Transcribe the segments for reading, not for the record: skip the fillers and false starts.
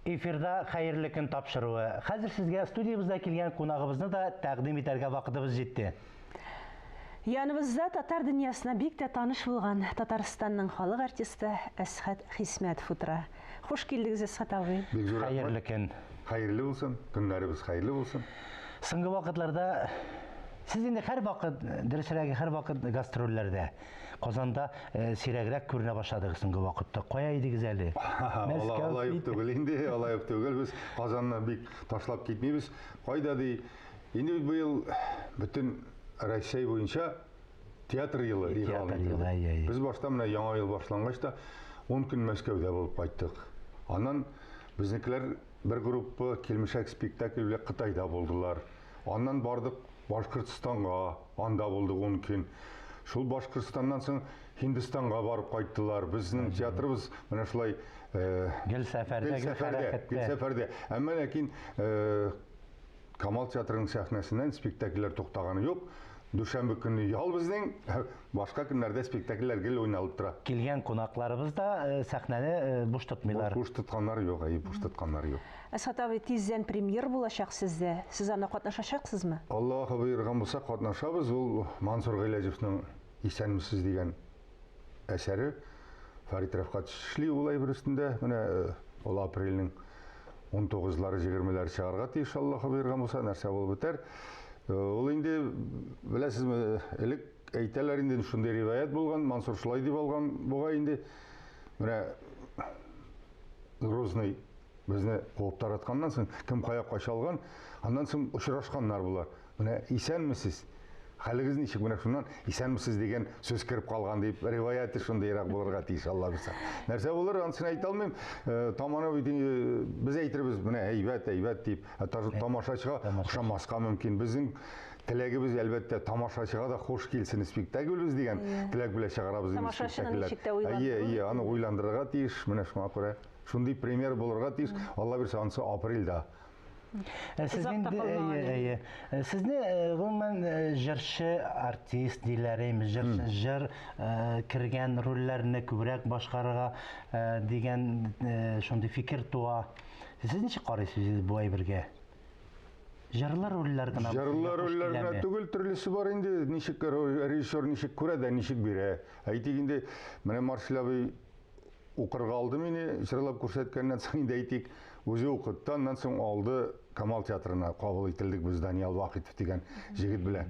Эфирда хәерле көн тапшыруы. Хәзер сезгә студиябызда килгән кунагыбызны да тәкъдим итәргә вакытыбыз җитте. Яныбызда татар дөньясына бик тә таныш булган Татарстанның халык артисты Әсхәт Хисмәтов утыра. Хуш килдегез, Әсхәт абый. Хәерле көн. Хәерле булсын, көннәребез хәерле булсын. Соңгы вакытларда сез инде һәр вакыт, дөресрәге һәр вакыт гастрольләрдә, Казанда сирәгрәк күренә башладыгыз соңгы вакытта. Кая идегез әле? Алай ук түгел инде, алай ук түгел. Без Казанны бик ташлап китмибез. Кайда ди? Инде быел бүтән Россия буенча театр елы игълан. Без башта менә яңа ел башлангач та 10 көн Мәскәүдә булып кайттык. Аннан безнекеләр бер группа килмешәк спектакль белән Кытайда булдылар. Аннан бардык Башкортстанга, анда булдык 10 көн. Шул Башкортстаннан соң Һиндстанга барып кайттылар. Безнең театрыбыз менә шулай гел сәфәрдә. Әмма ләкин Камал театрының сәхнәсеннән спектакльләр туктаганы юк. Дүшәмбе көнне ял безнең, башка көннәрдә спектакльләр гел уйналып тора. Килгән кунакларыбыз да сәхнәне буш тотмыйлар. Буш тотканнар юк, буш тотканнар юк. Әсхәт абый, тиздән премьер булачак сездә. Сез анда катнашачаксызмы? Аллаһы боерган булса катнашабыз. Ул Мансур Гыйләҗевнең "Исәнмесез" дигән әсәре. Фарит Рәфкать эшли ул әйбер өстендә. Менә ул апрельнең 19-лары 20-ләре чыгарга тиеш, Аллаһы боерган булса, нәрсә булып бетәр. Ул инде беләсезме, элек әйтәләр инде шундый риваят булган, Мансур шулай дип алган, буга инде менә Грозный безне куып таратканнан соң кем кая качалган, аннан соң очрашканнар булар. Менә "Исәнмесез? Хәлегез ничек?" Менә шуннан "Исәнмесез" дигән сүз кирип калган дип риваяты шундыйрак булырга тиеш, Алла билсә. Нәрсә булыр, анысын әйтә алмыйм. Таманы без әйтербез, менә әйбәт дип, тамашачыга ошамаска мөмкин. Безнең теләгебез әлбәттә тамашачыга да хош килсен спектакльбез дигән теләк белән чыгарабыз инде спектакльләр. Аны уйландырырга тиеш, менә шуңа күрә шундый премьер булырга тиеш. Алла бирсә, анысы апрельдә. Сезне гомумән җырчы, артист диләрем, җыр кергән рольләрне күбрәк башкарырга дигән шундый фикер туа. Сез ничек карыйсыз бу әйбергә? Җырлар рольләр генә. Җырлар рольләр генә түгел, төрлесе бар инде. Ничек режиссер ничек күрә дә ничек бирә. Әйтик инде, менә Маршал абый укырга алды мине, җырлап күрсәткәннән соң инде әйтик, үзе укытты, аннан соң алды Камал театрына кабул ителдек без Даниал Вахитов дигән җегет белән.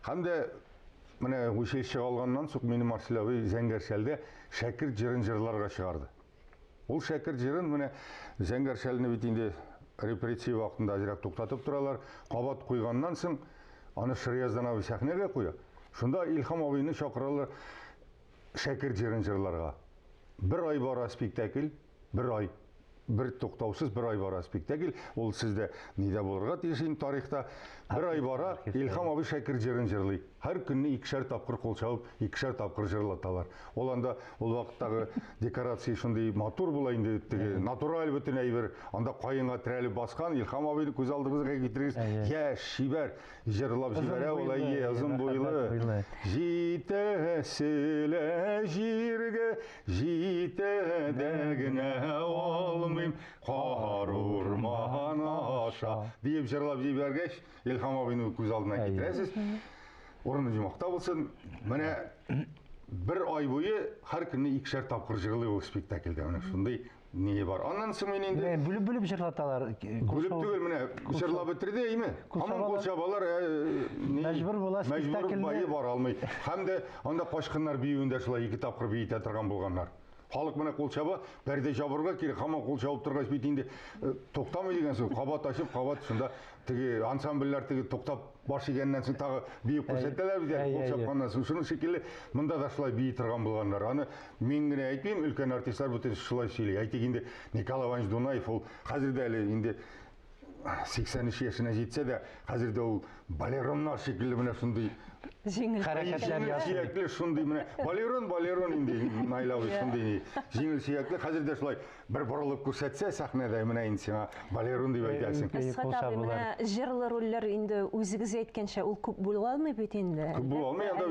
Һәм дә менә училище алганнан соң мине Маршал абый Зәңгәршәлдә шәкерт җырын җырларга чыгарды. Ул шәкерт җырын менә Зәңгәршәлне бит инде репрессия вакытында азрак туктатып торалар. Кабат куйганнан соң аны Шрияздан абый сәхнәгә куя. Шунда Илһам абыйны чакыралар шәкерт җырын җырларга. Бер ай бара спектакль, бер туктаусыз бер ай бара спектакль. Ул сездә нидә булырга тиеш инде тарихта. Бер ай бара Илһам абый шәкерт җырын җырлый. Һәр көнне 2-шәр тапкыр кул чабып, 2-шәр тапкыр җырлаталар. Ул анда ул вакыттагы декорация шундый матур була инде, натураль бөтен әйбер. Анда каенга терәлеп баскан Илһам абыйны күз алдыгызга китерегез. Яшь шибәр җырлап җибәрә ул озын буйлы. Җитәселә җиргә, җитәдә генә алмыйм, кар урман аша дип җырлап җибәргәч, Илһам абыйны күз алдына китерәсез. Урыны җимакта булсын. Менә бер ай буе һәр көнне 2-шәр тапкыр җырлый ул спектакльдә. Менә шундый не бар. Аннан соң мин инде бүлеп җырлаталар. Бүлеп түгел, менә җырлап бетерде, әйме? Һаман кул чабалар, мәҗбүр була спектакльне бара алмый. Һәм дә анда качкыннар биюендә шулай 2 тапкыр биетә торган булганнар. Халык менә кул чаба, пәрдә жабырга кирәк, һаман кул чабып торгач бит инде туктамый дигән сүз. Кабат ачып, кабат шунда теге ансамбльләр теге туктап баш игәннән соң тагы биеп күрсәтәләр бит, кул чапканнан соң. Шуның шикелле монда да шулай бии торган булганнар. Аны мин генә әйтмим, өлкән артистлар бүтән шулай сөйли. Әйтик инде Николай Иванович Дунаев, ул хәзердә әле инде 83 яшенә җитсә дә, хәзердә ул балероннар шикелле менә шундый Жеңіл. Харакатлар жеңіл ясый. сүйеклі шундай міне балерон инде найлауы шундай жеңіл сүйеклі қазірде солай бір бұрылып көрсетсе сахнада міне енді сен балерон деп айтасың. Әсхат Қолша абый, болар. менә жырлы рольләр инде үзегез әйткәнчә ул күп була алмый бит инде. Күп була алмый, анда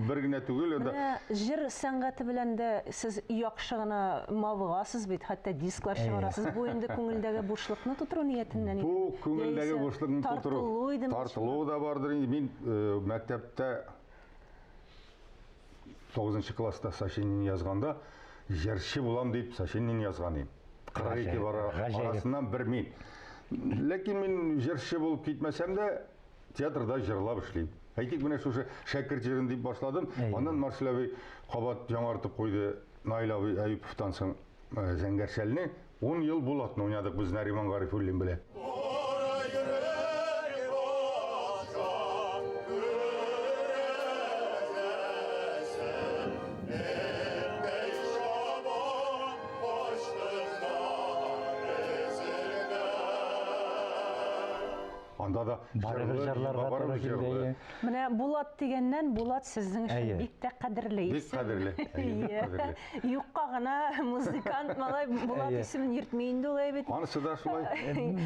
бер генә түгел, анда Менә жыр сәнгате белән дә сез яхшы гына мавыгасыз бит, хәтта дисклар чыгарасыз. Бу инде күңелдәге бушлыкны тутыру ниятеннән. Бу күңелдәге бушлыкны тутыру. Тартылу иде. Тартылу да бардыр инде. Мин мәктәптә 9 класста сочинение язганда җырчы булам дип сочинение язган идем. 42 арасыннан бер мин. Ләкин мин җырчы булып китмәсәм дә театрда җырлап эшлим. Әйтик, менә шушы шәкерт җырын дип башладым. Аннан Марсель абый кабат яңартып куйды. Наил абый Әюповтан соң Зәңгәршәлне 10 ел булатны уйнадык без Нариман Гарифуллин белән. Анда да Барыбер җырларга туры килде. Менә Булат дигәннән Булат сезнең өчен Әйе. бик тә кадерле Бик кадерле. Бик кадерле. Юкка гына музыкант малай Булат Әйе. исемен йөртми инде ул әйбит. Анысы да шулай.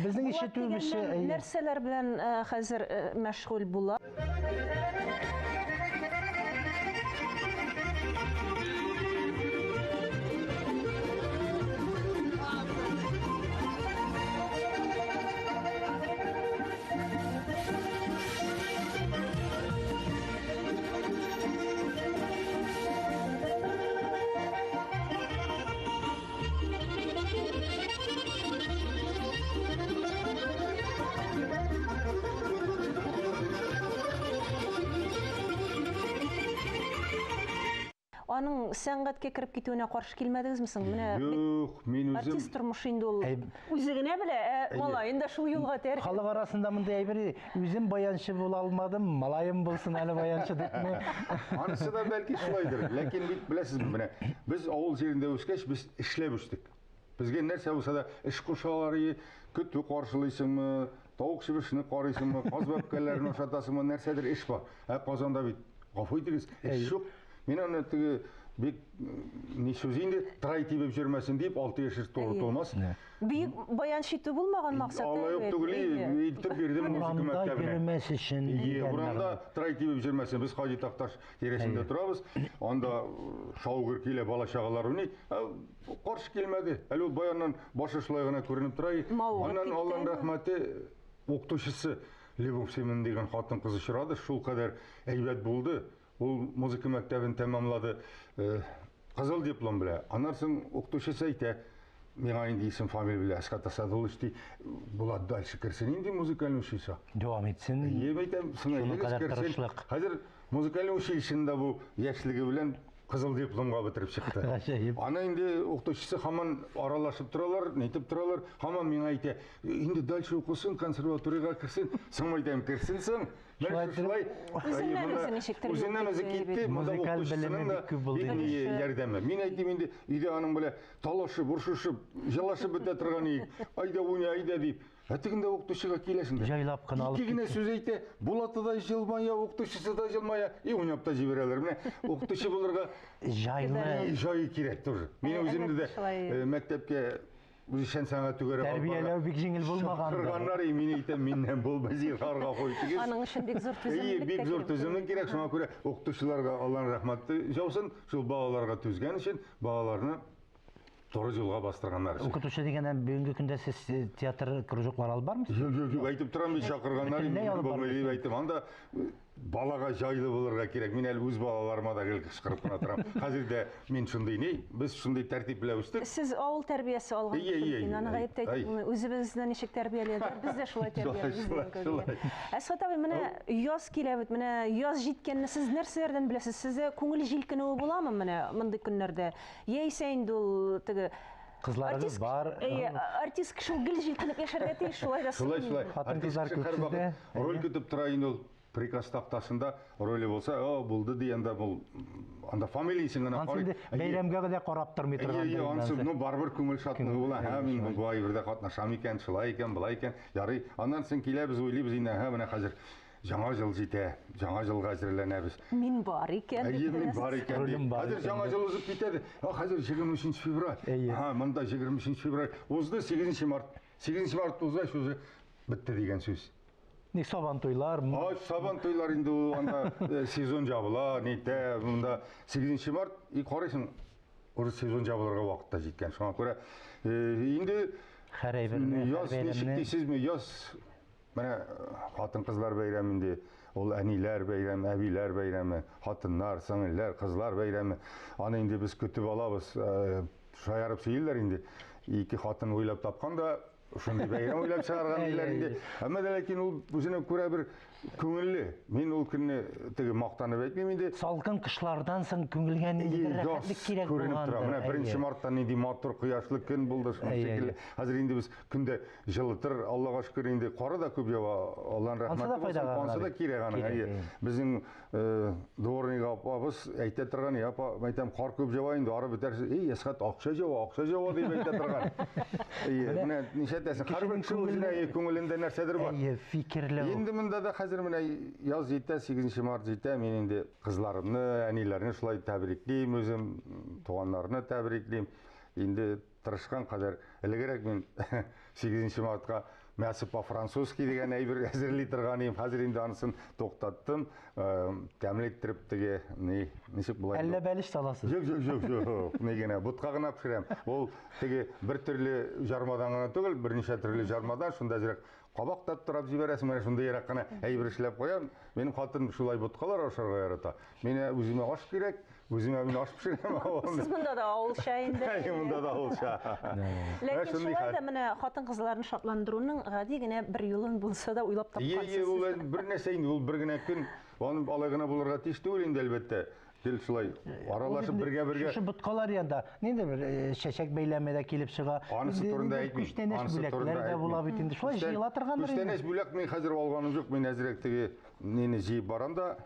Безнең Булат ишетүебезчә, дигәннән нәрсәләр белән хәзер мәшгуль була? Аның сәнгатькә кереп китүенә каршы килмәдегезме соң? Менә Юк, мин үзем артист тормышы инде ул үзе генә белә, малай инде шул юлга тәр. халык арасында мондай әйбер, үзем баянчы була алмадым, малаем булсын әле баянчы дипме. анысы да бәлки шулайдыр. Ләкин бит беләсезме, менә без авыл җирендә үскәч, без эшләп үстек. Безгә нәрсә булса да эш кушалары, көтү каршылыйсыңмы, тавык чебешне карыйсыңмы, каз бәбкәләрен ашатасыңмы, нәрсәдер эш бар. Казанда бит гафу итегез, эш юк. Мин аны теге бик ни сүз инде трай тибеп йөрмәсен дип 6 яшь туры тулмас. Бик баянчы итү булмаган максатта. Алай юк түгел, итеп бирдем музыка Урамда мәктәбенә. йөрмәс өчен. Урамда трай тибеп йөрмәсен. Без Хаҗи Такташ тирәсендә торабыз. Анда шаугыр килә, бала чагалар уйный. Каршы килмәде. Әле ул баяннан башы шулай гына күренеп тора. Аннан Аллаһның рәхмәте укытучысы Любовь Семен дигән хатын кыз очрады. Шул кадәр әйбәт булды. Ул музыка мәктәбен тәмамлады. Кызыл диплом белән. Аннан соң укытучысы әйтә, миңа инде исем фамилия белән Әсхат Асадуллович ди, Булат дальше керсен инде музыкальный училище. Дәвам итсен. Әйтәм, Шуның кадәр тырышлык. Хәзер музыкальный училищеда бу яшьлеге белән кызыл дипломга бетереп чыкты. Гаҗәеп. Аны инде укытучысы һаман аралашып торалар, нитеп торалар. Һаман миңа әйтә, инде дальше укысын, консерваториягә керсен. Соң әйтәм, керсен соң. Шулай. Үзеннән үзе китте. Музыкаль белеме бик күп булды. Ярдәме. Мин әйтим инде, өйдә аның белән талашып, уршышып, җылашып бетә торган иде. Айда уйна, айда дип. Әтегендә укытучыга киләсең. Җайлап кына алып Ике генә сүз әйтә, Булаты да җылмая, укытучысы да җылмая, и уйнап та җибәрәләр. Менә укытучы булырга җайлы җай кирәк тоже. Мин үземне дә мәктәпкә шән сәнгать түгәрәп тәрбияләү бик җиңел булмаган. Кырганнар, мин әйтәм, миннән булмас, җырларга куйтыгыз. Аның өчен бик зур түземлек Бик зур түземлек кирәк. Шуңа күрә укытучыларга Аллаһның рәхмәте жаусын, шул балаларга түзгән өчен балаларны Торы юлга бастырганнар өчен. Укытучы дигәндән бүгенге көндә сез театр кружоклар алып бармысыз? Юк, әйтеп торам, мин чакырганнар, Бөтенләй алып булмый дип бармыйсыз. әйтем. Анда балага җайлы булырга кирәк. Мин әле үз балаларыма да гел кычкырып кына торам. Хәзер дә мин шундый ни, без шундый тәртип белән үстек. Сез авыл тәрбиясе алган. Аны гаеп әйтеп, үзебезне ничек тәрбияләдек, без дә шулай тәрбияләдек. Әсхат абый, менә яз килә бит, менә яз җиткәнне сез нәрсәләрдән беләсез? Сезгә күңел җилкенүе буламы менә мондай көннәрдә? Яисә инде ул теге Кызларыбыз бар. артист кеше ул гел җилкенеп яшәргә тиеш, шулай да. Шулай. Хатын-кызлар Артист һәр күп вакыт роль көтеп тора инде ул приказ тактасында роли булса, булды дигәндә бул анда фамилиясын гына Ансында бәйрәмгә дә карап тормый торган. Ансы, барбер күңел шатлыгы була. Мин бу ай бердә катнашам икән, шулай икән, булай икән. Ярый, аннан соң киләбез, уйлыйбыз инде, менә хәзер жаңа жыл жете, жаңа жылға әзірленеміз. Мен бар екен. Мен бар екен. Қазір жаңа жыл ұзып кетеді. Қазір 23 февраль. Мында 23 февраль. Озды 8 март. 8 март озайшы уже бітті деген сөз. Не сабан тойлар? Сабан тойлар енді анда сезон жабыла, нейте, мында 8 март, қарайсың, уже сезон жабыларға уақытта жеткен. Соған көре, енді яз нешік дейсіз ме, яз, міне қатын қызлар бәйремінде, ол әнилер бәйремі, әбилер бәйремі, қатынлар, сіңілер, қызлар бәйремі. Аны енді біз күтіп алабыз, шайарып сейілдер енді. Екі қатын ойлап тапқанда, Шундай бәйрем ойлап шығарған үйлерінде. Әмма дәләкин ол өзіне көре бір көңілі. Мен ол күнне теге мақтанып әйтмеймін инде. Салқын кышлардан соң күңелгә ниндидер рәхәтлек кирәк булган. Менә 1 мартта нинди матур кояшлы көн булды шикелле. Хәзер инде біз күндә жылытыр, Аллаға шүкер инде кары да күп ява. Алланың рәхмәте булсын. Ансы да кирәк аның. Безнең дворник апабыз әйтә торган, апа, мәйтәм кар күп ява инде, ары бетерсез. Ясхат акча ява дип әйтә торган. Менә нишәтәсен һәрбер кеше үзенә күңелендә нәрсәдер бар. Фикерләү. Инде монда да хәзер менә яз җитә, 8 март җитә, мен инде кызларымны, әниләрне шулай тәбриклим, үзем туганнарны тәбриклим. Инде тырышкан кадәр элегрәк мен 8 мартка мәсіп по-французски деген әйбер әзерли торган идем. Хәзер инде анысын токтаттым. Тәмлеттирип теге ничек булай? Әллә бәлеш саласыз? Юк. Негене бутка гына пешерәм. Ул теге бер төрле жармадан гына түгел, берничә төрле жармадан, шунда җирәк кабактап турап җибәрәсең, менә шунда ярак кына әйбер эшләп куям. Минем хатын шулай буткалар ашарга ярата. Менә үземә аш кирәк, үземә мин аш пешерәм. Сез монда да авылча инде. Монда да авылча. Ләкин шулай да менә хатын-кызларны шатландыруның гади генә бер юлын булса да уйлап тапкансыз. Ул бер нәрсә инде, ул бер генә көн, аны алай гына булырга тиеш түгел инде әлбәттә. Кел шулай аралашып бергә-бергә. Шу буткалар янда нинди бер чәчәк бәйләмәдә килеп чыга. Анысы турында әйтмим. Күчтәнәш бүләкләр дә була бит инде. Шулай җыела торганнар инде. Күчтәнәш бүләк мен хәзер алганым юк. Мен әзрәк теге нене җыеп барам да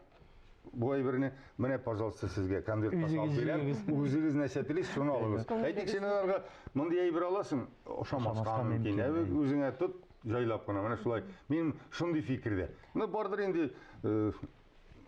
бу әйберне менә, пожалуйста, сезгә конверт салып бирәм. Үзегез нәрсә телисез, шуны алыгыз. Әйтик, син аларга мондый әйбер аласың, ошамаска мөмкин. Үзеңә тот, җайлап кына. Менә шулай. Мин шундый фикердә. Менә бардыр инде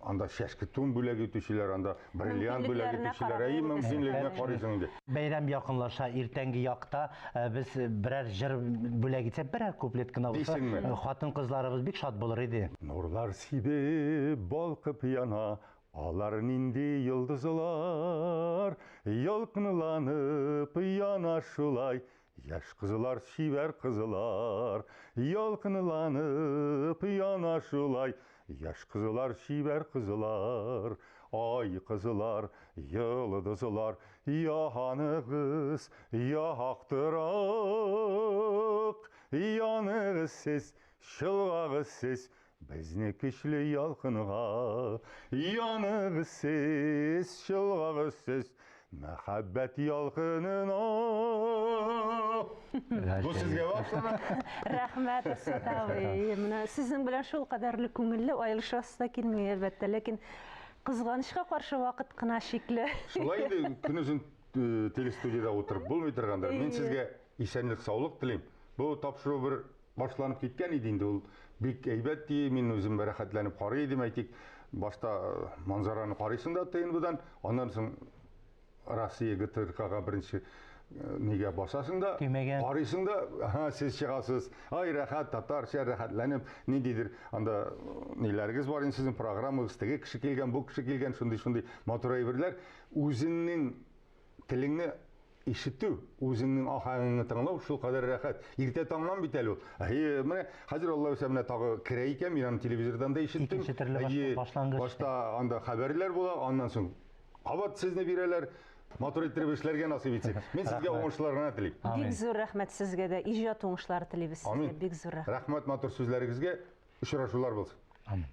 анда шәшке тун бүләк итүчеләр, анда бриллиант бүләк итүчеләр, мөмкинлегенә карыйсың инде. Бәйрәм якынлаша, иртәнге якта без берәр җыр бүләк итсәк, берәр куплет кына булса, хатын-кызларыбыз бик шат булыр иде. Нурлар сибеп балкып яна, алар нинди йолдызлар, ялкынланып яна шулай. Яш кызлар, шибәр кызлар, ялкынланып яна шулай. Яш кызлар, шибәр кызлар, ай кызлар, йолдызлар, яныгыз, яктырак, яныгыз сез, чылгагыз сез, безне көчле ялкынга, яныгыз сез, чылгагыз сез, мәхәббәт ялкынына. Бу сезгә башлана. Рәхмәт, Әсгать абый. Менә сезнең белән шул кадәрле күңелле аерылышасы да килми әлбәттә, ләкин кызганычка каршы вакыт кына шикле. Шулай инде күнүзен телестудияда отырып булмый торганда, мен сезгә исәнлек, саулык телим. Бу тапшыру бер башланып киткән иде инде, ул бик әйбәт ди, мен үзем рәхәтләнеп карый идем, әйтик, башта манзараны карыйсың да ТНВ-дан, аннан соң Россия ГТРК-га беренче нигә басасың да, карыйсың да, сез чыгасыз. Ай, рәхәт, татарча рәхәтләнеп, ниндидер анда ниләрегез бар инде сезнең программагыз, теге кеше килгән, бу кеше килгән, шундый матур әйберләр, үзеңнең телеңне ишетү, үзеңнең ахаңыңны тыңлау шул кадәр рәхәт. Иртә таңнан бит әле ул. Менә хәзер Алла үсә менә тагы керә икән, мин аны телевизордан да ишеттем. Башта анда хәбәрләр була, аннан соң кабат сезне бирәләр. Матур иттереп эшләргә насыйп итсен. Мен сезгә уңышларны телим. Бик зур рәхмәт сезгә дә, иҗат уңышлары телибез сезгә. Бик зур рәхмәт. Рәхмәт матур сүзләрегезгә, очрашулар булсын. Амин.